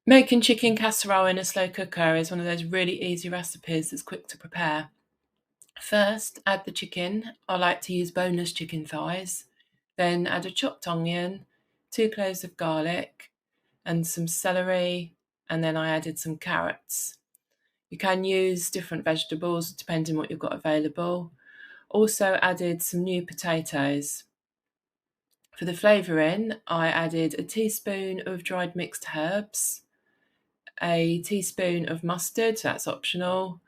Making chicken casserole in a slow cooker is one of those really easy recipes that's quick to prepare. First, add the chicken. I like to use boneless chicken thighs. Then add a chopped onion, 2 cloves of garlic, and some celery, and then I added some carrots. You can use different vegetables depending what you've got available. Also added some new potatoes. For the flavouring, I added a teaspoon of dried mixed herbs, a teaspoon of mustard, so that's optional,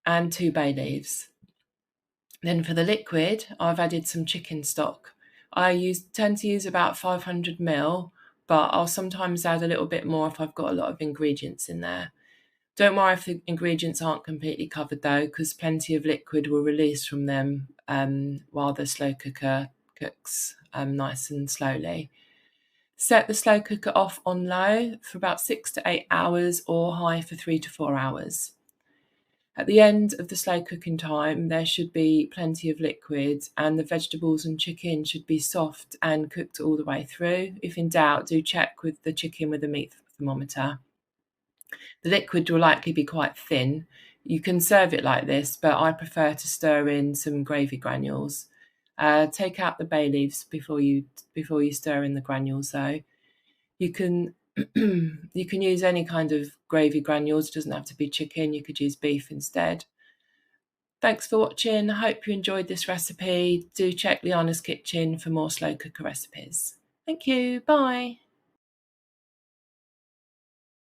and 2 bay leaves. Then for the liquid, I've added some chicken stock. I tend to use about 500 ml, but I'll sometimes add a little bit more if I've got a lot of ingredients in there. Don't worry if the ingredients aren't completely covered though, because plenty of liquid will release from them while the slow cooker cooks nice and slowly. Set the slow cooker off on low for about 6 to 8 hours or high for 3 to 4 hours. At the end of the slow cooking time, there should be plenty of liquid and the vegetables and chicken should be soft and cooked all the way through. If in doubt, do check with the chicken with a meat thermometer. The liquid will likely be quite thin. You can serve it like this, but I prefer to stir in some gravy granules. Take out the bay leaves before you stir in the granules though. You can you can use any kind of gravy granules. It doesn't have to be chicken. You could use beef instead. Thanks for watching. I hope you enjoyed this recipe. Do check Liana's Kitchen for more slow cooker recipes. Thank you. Bye.